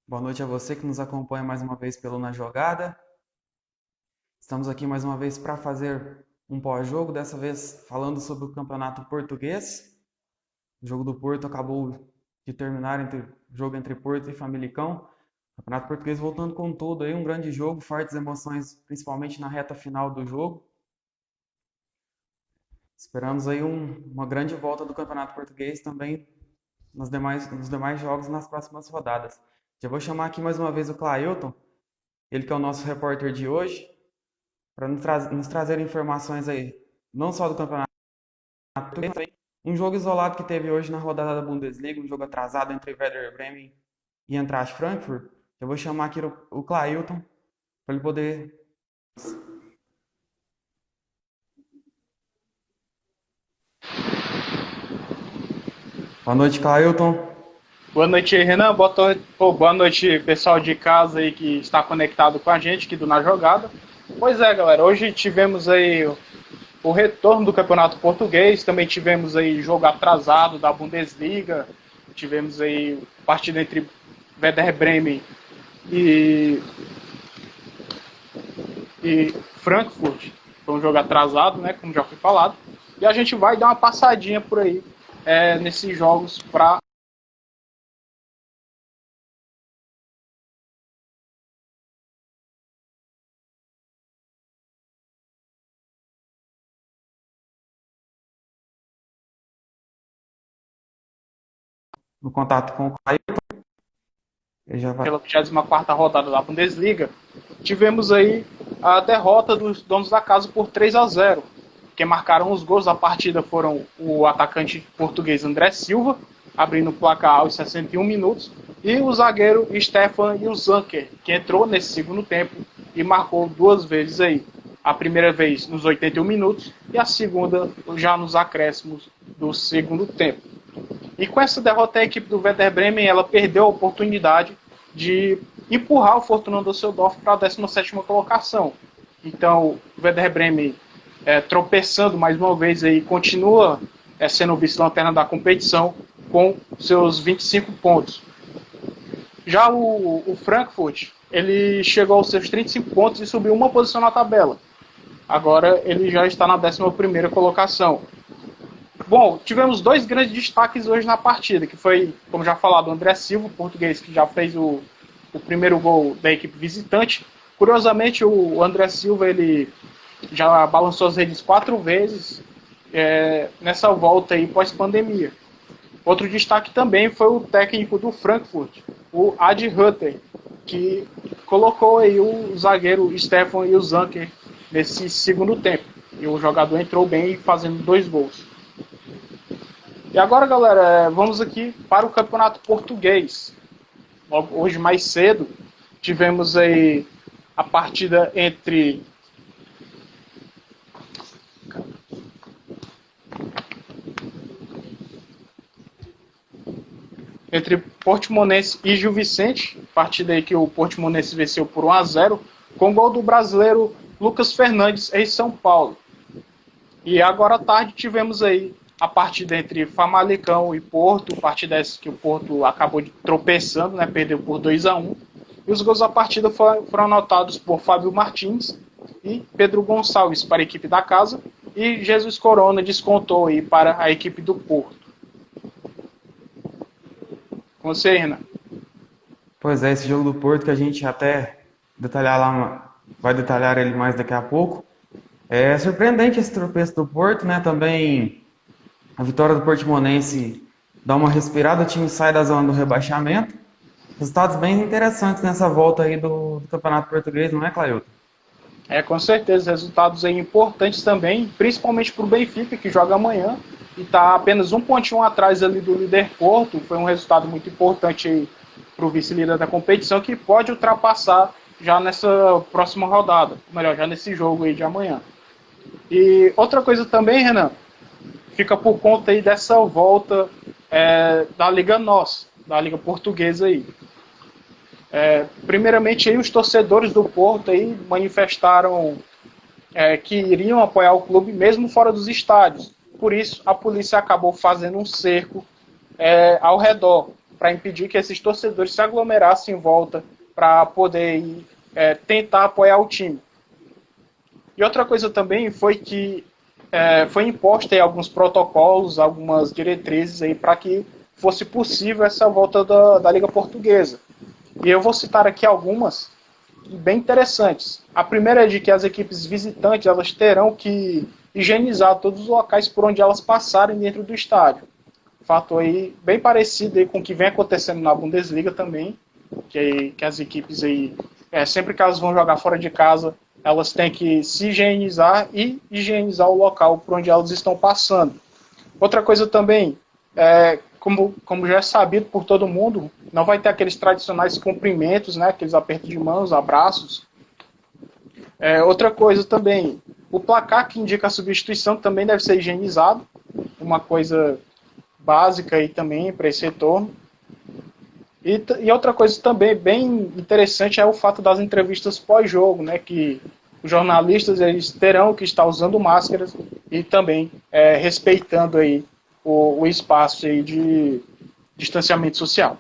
Boa noite a você que nos acompanha mais uma vez pelo Na Jogada. Estamos aqui mais uma vez para fazer um pós-jogo, dessa vez falando sobre o Campeonato Português. O jogo do Porto acabou de terminar o jogo entre Porto e Famalicão. O Campeonato Português voltando com tudo aí, um grande jogo, fortes emoções, principalmente na reta final do jogo. Esperamos aí uma grande volta do Campeonato Português também nos demais jogos nas próximas rodadas. Já vou chamar aqui mais uma vez o Clailton, ele que é o nosso repórter de hoje, para nos trazer informações aí, não só do campeonato, um jogo isolado que teve hoje na rodada da Bundesliga, um jogo atrasado entre Werder Bremen e Eintracht Frankfurt. Eu vou chamar aqui o Clailton para ele poder. Boa noite, Clailton. Boa noite, Renan. Boa noite, pessoal de casa aí que está conectado com a gente aqui do Na Jogada. Pois é, galera, hoje tivemos aí o retorno do Campeonato Português, também tivemos aí jogo atrasado da Bundesliga, tivemos aí partida entre Werder Bremen e, e Frankfurt, foi um jogo atrasado, né, como já foi falado, e a gente vai dar uma passadinha por aí nesses jogos para No contato com o Clailton, ele já vai. pela 24ª rodada da Bundesliga, tivemos aí a derrota dos donos da casa por 3-0. Quem marcaram os gols da partida foram o atacante português André Silva, abrindo o placar aos 61 minutos, e o zagueiro Stefan Ilsanker, que entrou nesse segundo tempo e marcou duas vezes aí. A primeira vez nos 81 minutos e a segunda já nos acréscimos do segundo tempo. E com essa derrota, a equipe do Werder Bremen ela perdeu a oportunidade de empurrar o Fortuna Düsseldorf para a 17ª colocação. Então, o Werder Bremen, tropeçando mais uma vez, aí, continua sendo o vice-lanterna da competição com seus 25 pontos. Já o Frankfurt, ele chegou aos seus 35 pontos e subiu uma posição na tabela. Agora ele já está na 11ª colocação. Bom, tivemos dois grandes destaques hoje na partida, que foi, como já falado, o André Silva, português, que já fez o primeiro gol da equipe visitante. Curiosamente, o André Silva ele já balançou as redes 4 vezes nessa volta aí pós-pandemia. Outro destaque também foi o técnico do Frankfurt, o Adi Hütter, que colocou aí o zagueiro Stefan Ilsanker nesse segundo tempo. E o jogador entrou bem fazendo 2 gols. E agora, galera, vamos aqui para o Campeonato Português. Hoje, mais cedo, tivemos aí a partida entre Portimonense e Gil Vicente, partida aí que o Portimonense venceu por 1-0, com gol do brasileiro Lucas Fernandes em São Paulo. E agora à tarde tivemos aí a partida entre Famalicão e Porto, partida essa que o Porto acabou tropeçando, né, perdeu por 2-1. E os gols da partida foram anotados por Fábio Martins e Pedro Gonçalves para a equipe da casa, e Jesus Corona descontou aí para a equipe do Porto. Com você, Renan. Pois é, esse jogo do Porto que a gente até detalhar lá, vai detalhar ele mais daqui a pouco. É surpreendente esse tropeço do Porto, né? Também a vitória do Portimonense dá uma respirada, o time sai da zona do rebaixamento. Resultados bem interessantes nessa volta aí do Campeonato Português, não é, Clailton? Com certeza, resultados aí importantes também, principalmente para o Benfica, que joga amanhã e está apenas um pontinho atrás ali do líder Porto. Foi um resultado muito importante para o vice-líder da competição, que pode ultrapassar já nessa próxima rodada, melhor, já nesse jogo aí de amanhã. E outra coisa também, Renan, fica por conta aí dessa volta da Liga NOS, da Liga Portuguesa aí. Primeiramente, aí, os torcedores do Porto aí manifestaram que iriam apoiar o clube mesmo fora dos estádios. Por isso, a polícia acabou fazendo um cerco ao redor. para impedir que esses torcedores se aglomerassem em volta para poder tentar apoiar o time. E outra coisa também foi que foi imposta aí alguns protocolos, algumas diretrizes aí para que fosse possível essa volta da Liga Portuguesa. E eu vou citar aqui algumas bem interessantes. A primeira é de que as equipes visitantes elas terão que higienizar todos os locais por onde elas passarem dentro do estádio. Fato aí bem parecido aí com o que vem acontecendo na Bundesliga também, que as equipes aí, sempre que elas vão jogar fora de casa, elas têm que se higienizar e higienizar o local por onde elas estão passando. Outra coisa também, como já é sabido por todo mundo, não vai ter aqueles tradicionais cumprimentos, né, aqueles apertos de mãos, abraços. Outra coisa também, o placar que indica a substituição também deve ser higienizado, uma coisa básica aí também para esse retorno. E outra coisa também bem interessante é o fato das entrevistas pós-jogo, né, que os jornalistas eles terão que estar usando máscaras e também respeitando aí o espaço aí de distanciamento social.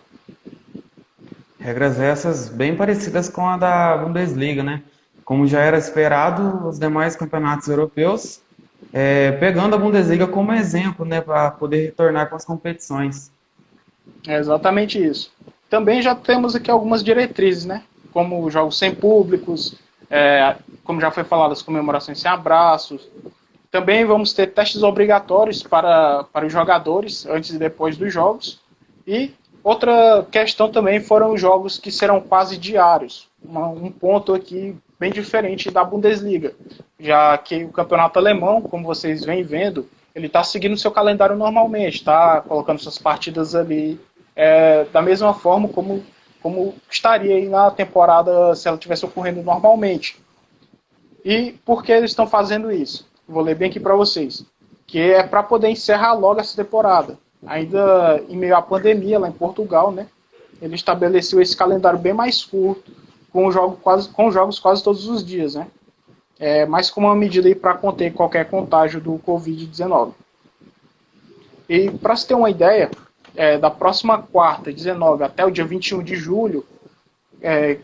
Regras essas bem parecidas com a da Bundesliga, né? Como já era esperado, os demais campeonatos europeus pegando a Bundesliga como exemplo, né, para poder retornar com as competições. É exatamente isso. Também já temos aqui algumas diretrizes, né? Como jogos sem públicos, como já foi falado, as comemorações sem abraços. Também vamos ter testes obrigatórios para os jogadores antes e depois dos jogos. E outra questão também foram os jogos que serão quase diários. Um ponto aqui bem diferente da Bundesliga, já que o campeonato alemão, como vocês vêm vendo, ele está seguindo seu calendário normalmente, está colocando suas partidas ali da mesma forma como estaria aí na temporada se ela tivesse ocorrendo normalmente. E por que eles estão fazendo isso? Vou ler bem aqui para vocês. Que é para poder encerrar logo essa temporada. Ainda em meio à pandemia lá em Portugal, né? Ele estabeleceu esse calendário bem mais curto, com jogos quase todos os dias, né? Mas como uma medida para conter qualquer contágio do Covid-19. E para se ter uma ideia, da próxima quarta, 19, até o dia 21 de julho,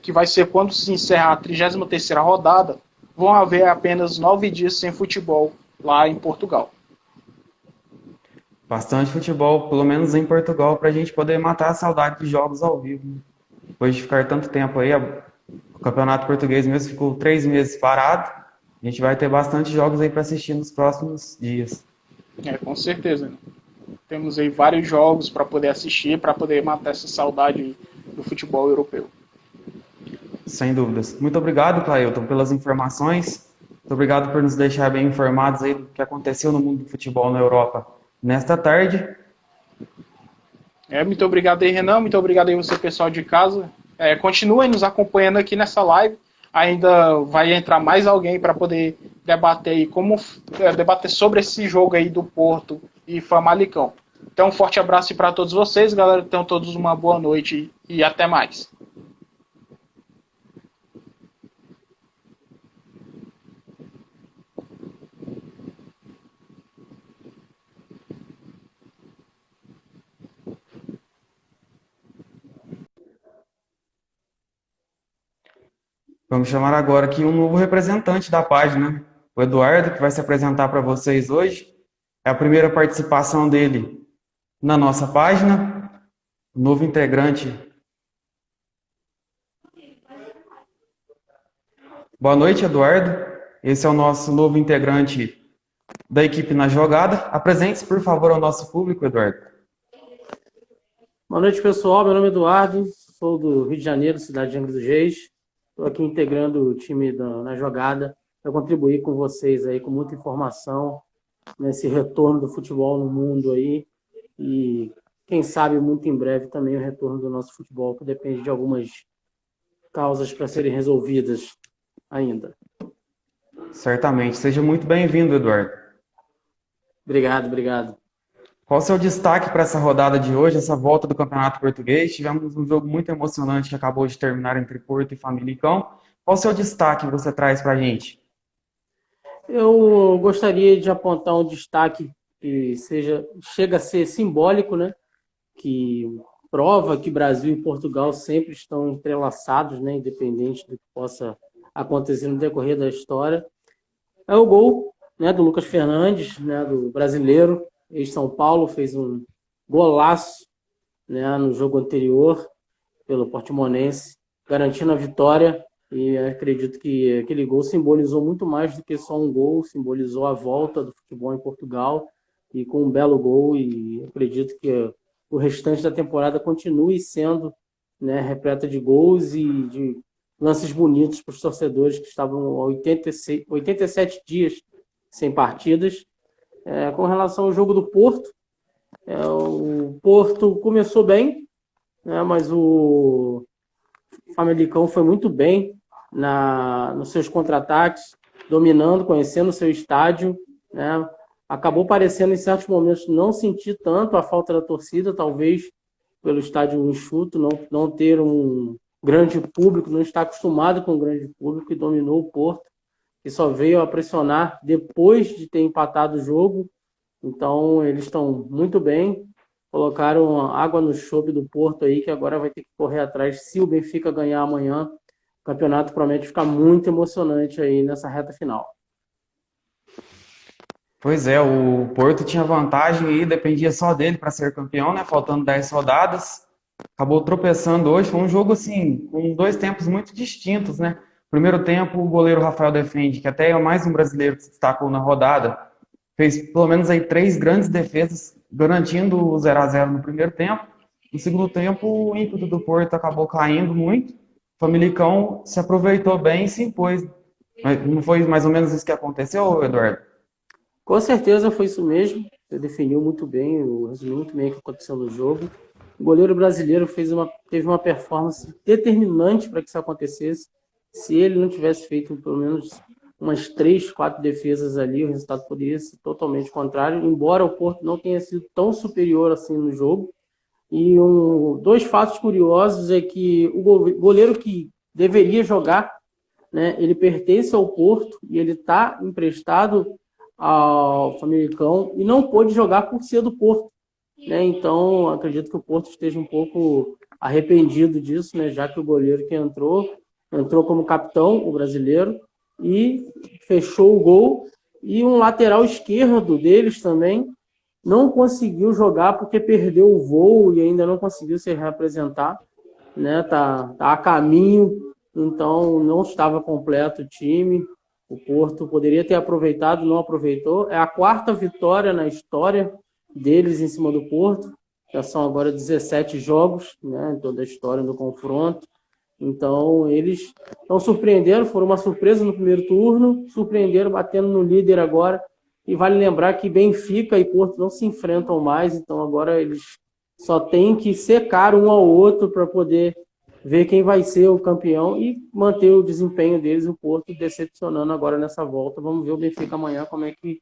que vai ser quando se encerrar a 33ª rodada, vão haver apenas 9 dias sem futebol lá em Portugal. Bastante futebol, pelo menos em Portugal, para a gente poder matar a saudade de jogos ao vivo, né? Depois de ficar tanto tempo aí, o Campeonato Português mesmo ficou 3 meses parado. A gente vai ter bastante jogos aí para assistir nos próximos dias. Com certeza. Né? Temos aí vários jogos para poder assistir, para poder matar essa saudade do futebol europeu. Sem dúvidas. Muito obrigado, Clailton, pelas informações. Muito obrigado por nos deixar bem informados aí do que aconteceu no mundo do futebol na Europa nesta tarde. Muito obrigado aí, Renan. Muito obrigado aí você, pessoal de casa. Continuem nos acompanhando aqui nessa live. Ainda vai entrar mais alguém para poder debater aí debater sobre esse jogo aí do Porto e Famalicão. Então, um forte abraço para todos vocês, galera. Tenham todos uma boa noite e até mais. Vamos chamar agora aqui um novo representante da página, o Eduardo, que vai se apresentar para vocês hoje. É a primeira participação dele na nossa página, novo integrante. Boa noite, Eduardo. Esse é o nosso novo integrante da equipe na jogada. Apresente-se, por favor, ao nosso público, Eduardo. Boa noite, pessoal. Meu nome é Eduardo, sou do Rio de Janeiro, cidade de Angra dos Reis. Estou aqui integrando o time na jogada para contribuir com vocês aí com muita informação nesse retorno do futebol no mundo aí e quem sabe muito em breve também o retorno do nosso futebol, que depende de algumas causas para serem resolvidas ainda. Certamente. Seja muito bem-vindo, Eduardo. Obrigado. Qual o seu destaque para essa rodada de hoje, essa volta do Campeonato Português? Tivemos um jogo muito emocionante que acabou de terminar entre Porto e Famalicão. Qual o seu destaque que você traz para a gente? Eu gostaria de apontar um destaque que chega a ser simbólico, né? Que prova que Brasil e Portugal sempre estão entrelaçados, né, independente do que possa acontecer no decorrer da história. É o gol, né, do Lucas Fernandes, né, do brasileiro, ex-São Paulo, fez um golaço, né, no jogo anterior pelo Portimonense, garantindo a vitória. E acredito que aquele gol simbolizou muito mais do que só um gol, simbolizou a volta do futebol em Portugal, e com um belo gol, e acredito que o restante da temporada continue sendo, né, repleta de gols e de lances bonitos para os torcedores que estavam há 87 dias sem partidas. Com relação ao jogo do Porto, o Porto começou bem, né, mas o Famalicão foi muito bem nos seus contra-ataques, dominando, conhecendo o seu estádio, né? Acabou parecendo em certos momentos não sentir tanto a falta da torcida, talvez pelo estádio enxuto, não ter um grande público, não estar acostumado com um grande público, e dominou o Porto, que só veio a pressionar depois de ter empatado o jogo. Então eles estão muito bem, colocaram água no chope do Porto aí, que agora vai ter que correr atrás. Se o Benfica ganhar amanhã, o campeonato promete ficar muito emocionante aí nessa reta final. Pois é, o Porto tinha vantagem e dependia só dele para ser campeão, né? Faltando 10 rodadas. Acabou tropeçando hoje. Foi um jogo assim, com dois tempos muito distintos, né? Primeiro tempo, o goleiro Rafael Defende, que até é mais um brasileiro que se destacou na rodada, fez pelo menos aí 3 grandes defesas, garantindo o 0-0 no primeiro tempo. No segundo tempo, o ímpeto do Porto acabou caindo muito. O Famalicão se aproveitou bem e se impôs. Mas não foi mais ou menos isso que aconteceu, Eduardo? Com certeza foi isso mesmo. Você definiu muito bem, resumiu muito bem o que aconteceu no jogo. O goleiro brasileiro teve uma performance determinante para que isso acontecesse. Se ele não tivesse feito pelo menos umas 3, 4 defesas ali, o resultado poderia ser totalmente contrário, embora o Porto não tenha sido tão superior assim no jogo. E dois fatos curiosos é que o goleiro que deveria jogar, né, ele pertence ao Porto e ele está emprestado ao Famalicão e não pôde jogar por ser do Porto, né? Então acredito que o Porto esteja um pouco arrependido disso, né? Já que o goleiro que entrou como capitão, o brasileiro, e fechou o gol. E um lateral esquerdo deles também não conseguiu jogar porque perdeu o voo e ainda não conseguiu se reapresentar, né? Tá a caminho, então não estava completo o time. O Porto poderia ter aproveitado, não aproveitou. É a 4ª vitória na história deles em cima do Porto. Já são agora 17 jogos, né, em toda a história do confronto. Então, eles estão surpreendendo, foram uma surpresa no primeiro turno, surpreenderam batendo no líder agora. E vale lembrar que Benfica e Porto não se enfrentam mais, então agora eles só têm que secar um ao outro para poder ver quem vai ser o campeão e manter o desempenho deles. O Porto decepcionando agora nessa volta. Vamos ver o Benfica amanhã, como é que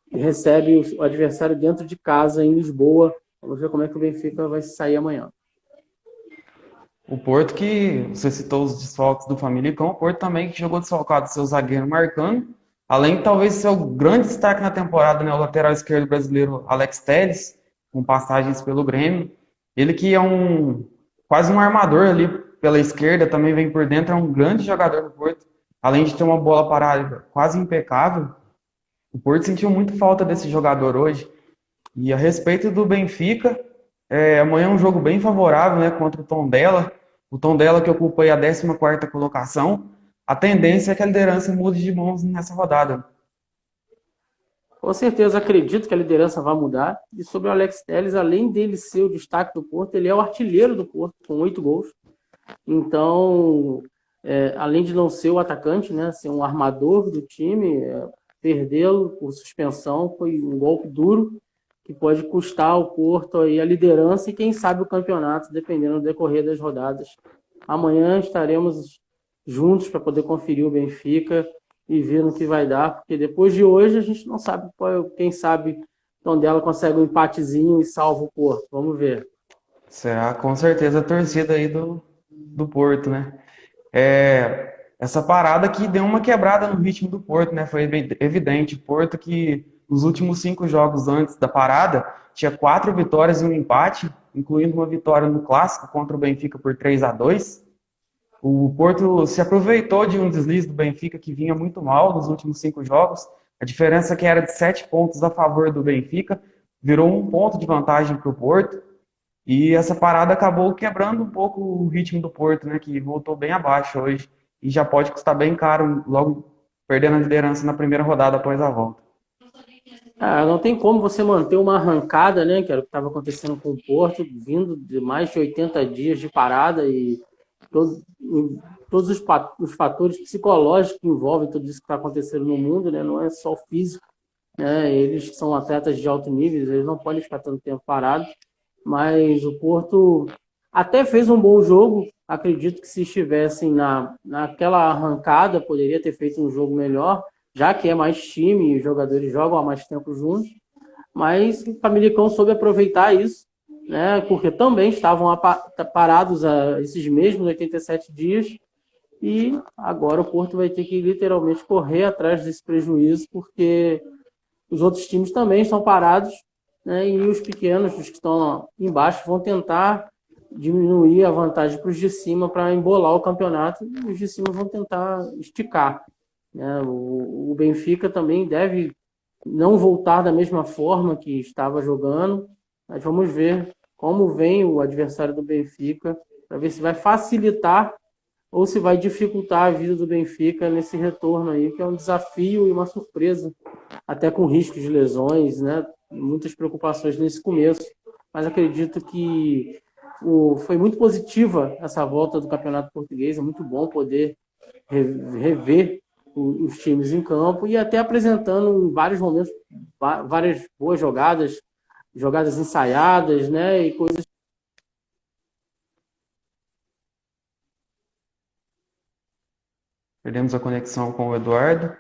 recebe o adversário dentro de casa, em Lisboa. Vamos ver como é que o Benfica vai sair amanhã. O Porto, que você citou os desfalques do Famalicão, o Porto também que jogou desfalcado seu zagueiro Marcano, além de talvez ser o grande destaque na temporada, né, o lateral esquerdo brasileiro Alex Telles, com passagens pelo Grêmio. Ele que é quase um armador ali pela esquerda, também vem por dentro, é um grande jogador do Porto, além de ter uma bola parada quase impecável. O Porto sentiu muito falta desse jogador hoje. E a respeito do Benfica, amanhã é um jogo bem favorável, né, contra o Tondela. O Tondela que ocupa aí a 14ª colocação. A tendência é que a liderança mude de mãos nessa rodada. Com certeza acredito que a liderança vai mudar. E sobre o Alex Telles, além dele ser o destaque do Porto, ele é o artilheiro do Porto, com 8 gols. Então, além de não ser o atacante, né, ser um armador do time, perdê-lo por suspensão foi um golpe duro que pode custar ao Porto aí a liderança e quem sabe o campeonato, dependendo do decorrer das rodadas. Amanhã estaremos juntos para poder conferir o Benfica e ver no que vai dar, porque depois de hoje a gente não sabe, quem sabe Tondela consegue um empatezinho e salva o Porto. Vamos ver. Será com certeza a torcida aí do Porto, né? Essa parada que deu uma quebrada no ritmo do Porto, né? Foi evidente. O Porto que nos últimos 5 jogos antes da parada, tinha 4 vitórias e um empate, incluindo uma vitória no Clássico contra o Benfica por 3-2. O Porto se aproveitou de um deslize do Benfica que vinha muito mal nos últimos 5 jogos. A diferença que era de 7 pontos a favor do Benfica virou 1 ponto de vantagem para o Porto. E essa parada acabou quebrando um pouco o ritmo do Porto, né, que voltou bem abaixo hoje. E já pode custar bem caro, logo perdendo a liderança na primeira rodada após a volta. Não tem como você manter uma arrancada, né, que era o que estava acontecendo com o Porto, vindo de mais de 80 dias de parada e todos os fatores psicológicos que envolvem tudo isso que está acontecendo no mundo, né, não é só o físico, né, eles são atletas de alto nível, eles não podem ficar tanto tempo parados, mas o Porto até fez um bom jogo, acredito que se estivessem naquela arrancada, poderia ter feito um jogo melhor, já que é mais time e os jogadores jogam há mais tempo juntos, mas o Famalicão soube aproveitar isso, né, porque também estavam parados esses mesmos 87 dias, e agora o Porto vai ter que literalmente correr atrás desse prejuízo, porque os outros times também estão parados, né, e os pequenos, os que estão embaixo, vão tentar diminuir a vantagem para os de cima para embolar o campeonato, e os de cima vão tentar esticar. O Benfica também deve não voltar da mesma forma que estava jogando, mas vamos ver como vem o adversário do Benfica, para ver se vai facilitar ou se vai dificultar a vida do Benfica nesse retorno aí, que é um desafio e uma surpresa, até com risco de lesões, né? Muitas preocupações nesse começo, mas acredito que foi muito positiva essa volta do Campeonato Português, é muito bom poder rever os times em campo e até apresentando em vários momentos várias boas jogadas ensaiadas, né, e coisas. Perdemos a conexão com o Eduardo.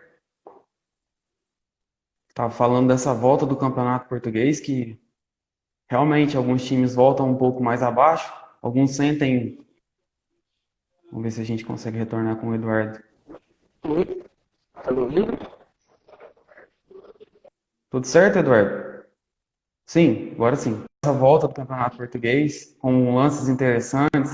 Estava falando dessa volta do Campeonato Português, que realmente alguns times voltam um pouco mais abaixo, alguns sentem. Vamos ver se a gente consegue retornar com o Eduardo. Tá me ouvindo? Tudo certo, Eduardo? Sim, agora sim. Essa volta do Campeonato Português, com lances interessantes.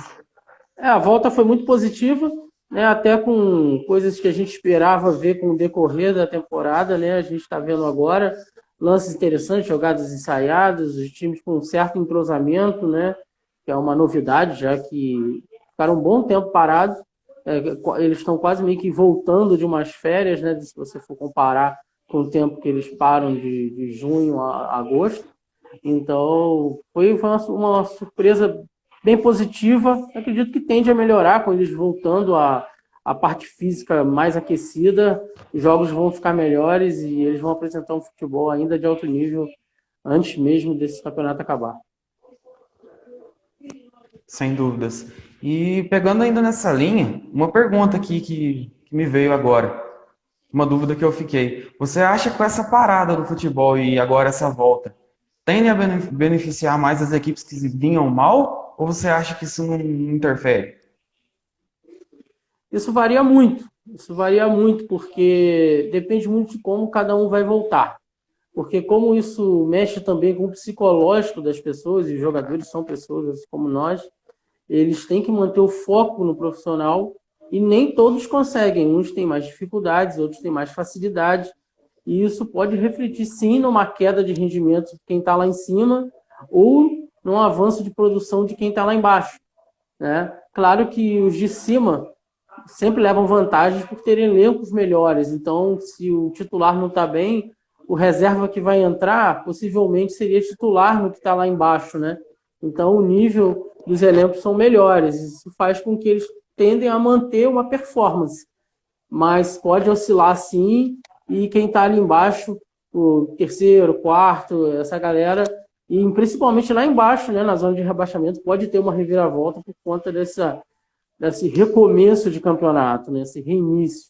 A volta foi muito positiva, né? Até com coisas que a gente esperava ver com o decorrer da temporada, né? A gente está vendo agora lances interessantes, jogadas ensaiadas, os times com um certo entrosamento, né? Que é uma novidade, já que ficaram um bom tempo parados. Eles estão quase meio que voltando de umas férias, né? Se você for comparar com o tempo que eles param de junho a agosto. Então, foi uma surpresa bem positiva. Acredito que tende a melhorar com eles voltando à parte física mais aquecida. Os jogos vão ficar melhores e eles vão apresentar um futebol ainda de alto nível antes mesmo desse campeonato acabar. Sem dúvidas. E pegando ainda nessa linha, uma pergunta aqui que me veio agora. Uma dúvida que eu fiquei. Você acha que com essa parada do futebol e agora essa volta, tende a beneficiar mais as equipes que vinham mal? Ou você acha que isso não interfere? Isso varia muito, porque depende muito de como cada um vai voltar. Porque como isso mexe também com o psicológico das pessoas, e os jogadores são pessoas assim como nós, eles têm que manter o foco no profissional e nem todos conseguem. Uns têm mais dificuldades, outros têm mais facilidade. E isso pode refletir, sim, numa queda de rendimento de quem está lá em cima ou num avanço de produção de quem está lá embaixo, né? Claro que os de cima sempre levam vantagens por terem elencos melhores. Então, se o titular não está bem, o reserva que vai entrar possivelmente seria titular no que está lá embaixo, né? Então, o nível dos elencos são melhores. Isso faz com que eles tendem a manter uma performance. Mas pode oscilar, sim, e quem está ali embaixo, o terceiro, quarto, essa galera, e principalmente lá embaixo, né, na zona de rebaixamento, pode ter uma reviravolta por conta desse recomeço de campeonato, né, esse reinício.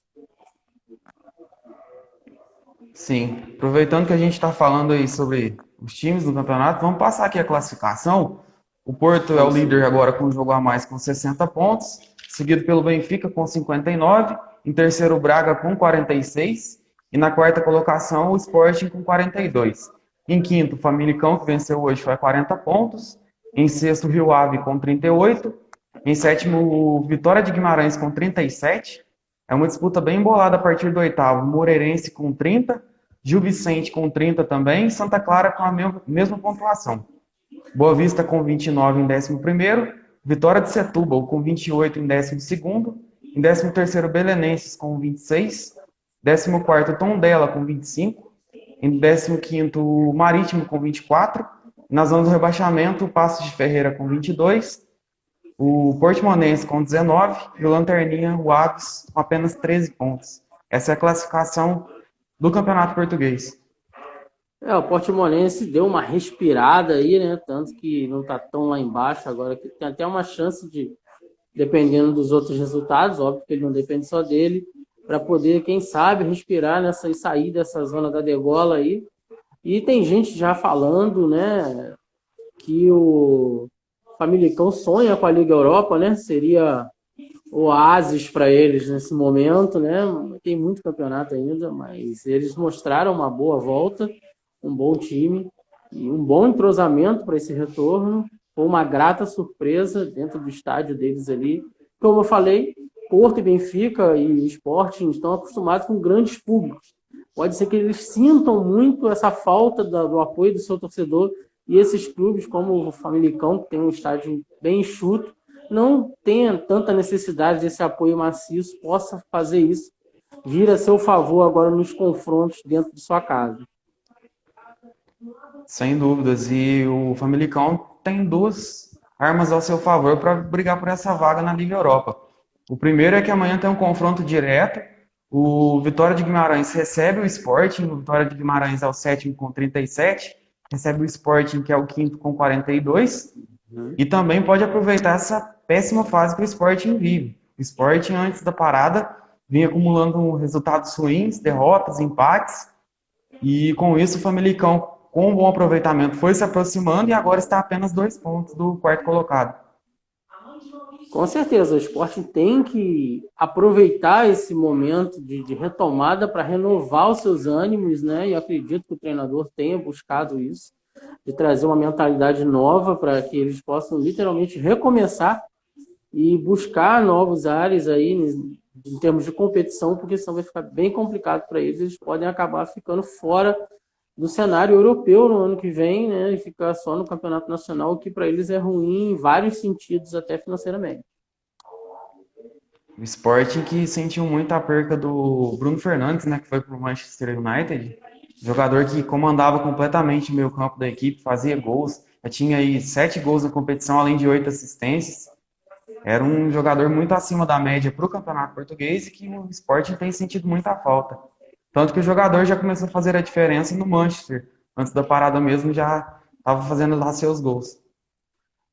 Sim. Aproveitando que a gente está falando aí sobre os times do campeonato, vamos passar aqui a classificação. O Porto é o líder agora com um jogo a mais com 60 pontos, seguido pelo Benfica com 59, em terceiro o Braga com 46, E na quarta colocação, o Sporting com 42. Em quinto, o Famalicão, que venceu hoje, foi a 40 pontos. Em sexto, o Rio Ave com 38. Em sétimo, o Vitória de Guimarães com 37. É uma disputa bem embolada a partir do oitavo. Moreirense com 30. Gil Vicente com 30 também. Santa Clara com a mesma pontuação. Boa Vista com 29 em 11º. Vitória de Setúbal com 28 em 12º. Em 13º, Belenenses com 26. 14º, Tondela com 25. Em 15º, Marítimo com 24. Na zona do rebaixamento, o Paços de Ferreira com 22. O Portimonense com 19. E o Lanterninha, o Aves, com apenas 13 pontos. Essa é a classificação do Campeonato Português. O Portimonense deu uma respirada aí, né? Tanto que não está tão lá embaixo agora, que tem até uma chance de, dependendo dos outros resultados, óbvio que ele não depende só dele, para poder, quem sabe, respirar nessa e sair dessa zona da degola aí. E tem gente já falando, né, que o Famalicão sonha com a Liga Europa, né? Seria o oásis para eles nesse momento, né? Tem muito campeonato ainda, mas eles mostraram uma boa volta, um bom time e um bom entrosamento para esse retorno. Foi uma grata surpresa dentro do estádio deles ali. Como eu falei, Porto e Benfica e Sporting estão acostumados com grandes públicos. Pode ser que eles sintam muito essa falta do apoio do seu torcedor, e esses clubes, como o Famalicão, que tem um estádio bem enxuto, não tenha tanta necessidade desse apoio maciço, possa fazer isso, vir a seu favor agora nos confrontos dentro de sua casa. Sem dúvidas, e o Famalicão tem duas armas ao seu favor para brigar por essa vaga na Liga Europa. O primeiro é que amanhã tem um confronto direto. O Vitória de Guimarães recebe o Sporting. O Vitória de Guimarães é o sétimo com 37. Recebe o Sporting, que é o quinto com 42. E também pode aproveitar essa péssima fase que o Sporting vive. O Sporting, antes da parada, vinha acumulando resultados ruins, derrotas, empates. E com isso, o Famalicão, com um bom aproveitamento, foi se aproximando e agora está a apenas 2 pontos do quarto colocado. Com certeza, o Sporting tem que aproveitar esse momento de retomada para renovar os seus ânimos, né? E acredito que o treinador tenha buscado isso, de trazer uma mentalidade nova para que eles possam literalmente recomeçar e buscar novos ares aí em termos de competição, porque senão vai ficar bem complicado para eles. Eles podem acabar ficando fora do cenário europeu no ano que vem, né, e ficar só no campeonato nacional, o que para eles é ruim em vários sentidos, até financeiramente. O Sporting que sentiu muito a perca do Bruno Fernandes, né, que foi para o Manchester United, jogador que comandava completamente o meio campo da equipe, fazia gols, já tinha aí 7 gols na competição, além de 8 assistências. Era um jogador muito acima da média para o campeonato português e que o Sporting tem sentido muita falta. Tanto que o jogador já começou a fazer a diferença no Manchester. Antes da parada mesmo, já estava fazendo lá seus gols.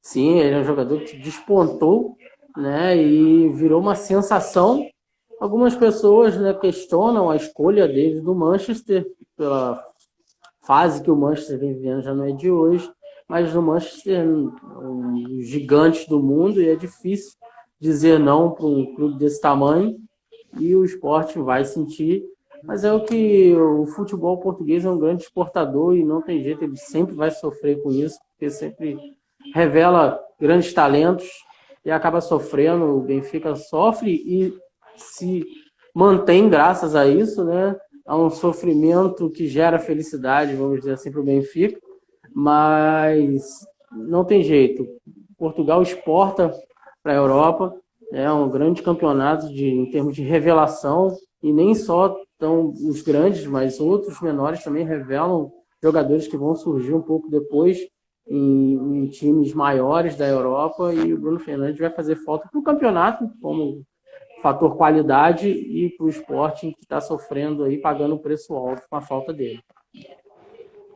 Sim, ele é um jogador que despontou, né, e virou uma sensação. Algumas pessoas, né, questionam a escolha dele do Manchester, pela fase que o Manchester vem vivendo, já não é de hoje, mas no Manchester, um gigante do mundo, e é difícil dizer não para um clube desse tamanho, e o Sporting vai sentir. Mas é o que o futebol português é um grande exportador e não tem jeito, ele sempre vai sofrer com isso, porque sempre revela grandes talentos e acaba sofrendo. O Benfica sofre e se mantém graças a isso, né? A um sofrimento que gera felicidade, vamos dizer assim, para o Benfica, mas não tem jeito. Portugal exporta para a Europa, é um grande campeonato em termos de revelação, e nem só os grandes, mas outros menores também revelam jogadores que vão surgir um pouco depois em times maiores da Europa, e o Bruno Fernandes vai fazer falta para o campeonato como fator qualidade e para o Sporting, que está sofrendo aí, pagando um preço alto com a falta dele.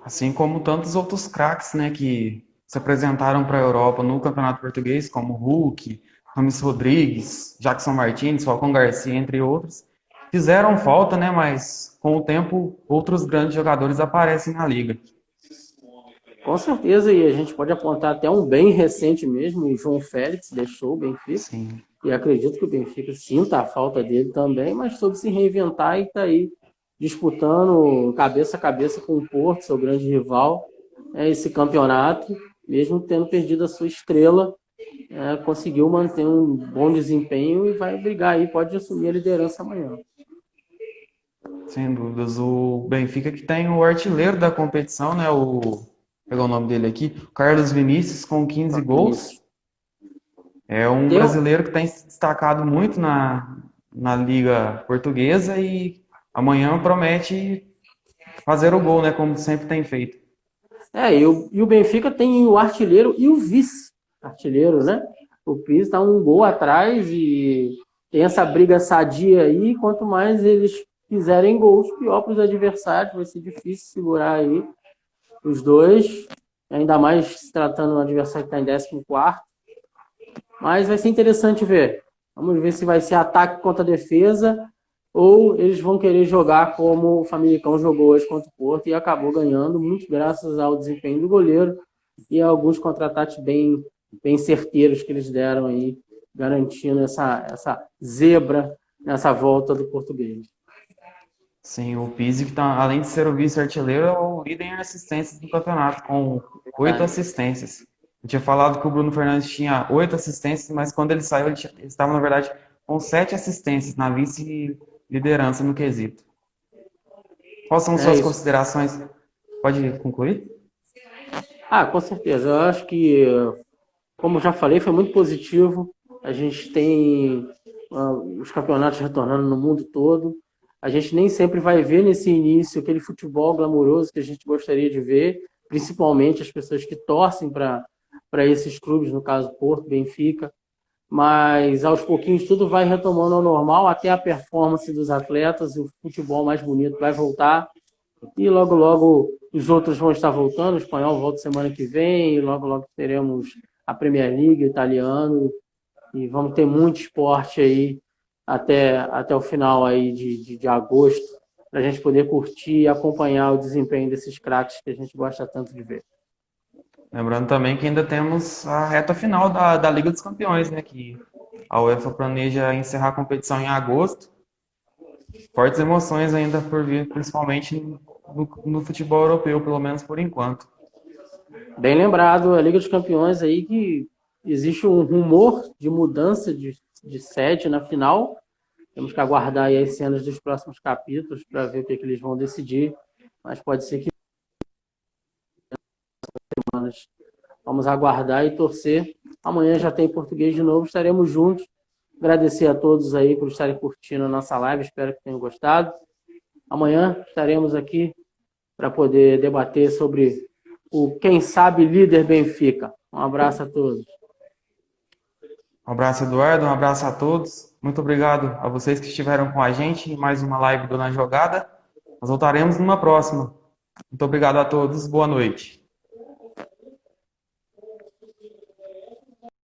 Assim como tantos outros craques, né, que se apresentaram para a Europa no Campeonato Português, como Hulk, Rames Rodrigues, Jackson Martins, Falcão Garcia, entre outros, fizeram falta, né, mas com o tempo outros grandes jogadores aparecem na liga. Com certeza, e a gente pode apontar até um bem recente mesmo, o João Félix deixou o Benfica. Sim. E acredito que o Benfica sinta a falta dele também, mas soube se reinventar e está aí disputando cabeça a cabeça com o Porto, seu grande rival, esse campeonato, mesmo tendo perdido a sua estrela, conseguiu manter um bom desempenho e vai brigar aí, pode assumir a liderança amanhã. Sem dúvidas. O Benfica que tem o artilheiro da competição, né? Vou pegar o nome dele aqui, o Carlos Vinícius, com 15 gols. É um brasileiro que tem se destacado muito na Liga Portuguesa e amanhã promete fazer o gol, né? Como sempre tem feito. E o Benfica tem o artilheiro e o vice-artilheiro, né? O Pires está um gol atrás e tem essa briga sadia aí. Quanto mais eles fizerem gols, pior para os adversários. Vai ser difícil segurar aí os dois. Ainda mais se tratando de um adversário que está em 14º. Mas vai ser interessante ver. Vamos ver se vai ser ataque contra defesa ou eles vão querer jogar como o Famalicão jogou hoje contra o Porto e acabou ganhando, muito graças ao desempenho do goleiro e a alguns contra-ataques bem certeiros que eles deram aí, garantindo essa zebra nessa volta do português. Sim, o Pizzi, que tá, além de ser o vice-artilheiro, é o líder em assistências do campeonato, com 8 assistências. Eu tinha falado que o Bruno Fernandes tinha 8 assistências, mas quando ele saiu, ele estava, na verdade, com 7 assistências na vice-liderança no quesito. Quais são suas considerações? Pode concluir? Com certeza. Eu acho que, como eu já falei, foi muito positivo. A gente tem os campeonatos retornando no mundo todo. A gente nem sempre vai ver nesse início aquele futebol glamouroso que a gente gostaria de ver, principalmente as pessoas que torcem para esses clubes, no caso Porto, Benfica. Mas aos pouquinhos tudo vai retomando ao normal, até a performance dos atletas, e o futebol mais bonito vai voltar. E logo, logo os outros vão estar voltando, o espanhol volta semana que vem, e logo, logo teremos a Premier League, o italiano, e vamos ter muito esporte aí até o final aí de agosto, para a gente poder curtir e acompanhar o desempenho desses craques que a gente gosta tanto de ver. Lembrando também que ainda temos a reta final da Liga dos Campeões, né? Que a UEFA planeja encerrar a competição em agosto. Fortes emoções ainda por vir, principalmente no futebol europeu, pelo menos por enquanto. Bem lembrado, a Liga dos Campeões aí que existe um rumor de mudança de sede na final. Temos que aguardar aí as cenas dos próximos capítulos para ver o que eles vão decidir. Mas pode ser que vamos aguardar e torcer. Amanhã já tem português de novo, estaremos juntos. Agradecer a todos aí por estarem curtindo a nossa live, espero que tenham gostado. Amanhã estaremos aqui para poder debater sobre o quem sabe líder Benfica. Um abraço a todos. Um abraço, Eduardo, um abraço a todos. Muito obrigado a vocês que estiveram com a gente em mais uma live do Na Jogada. Nós voltaremos numa próxima. Muito obrigado a todos, boa noite.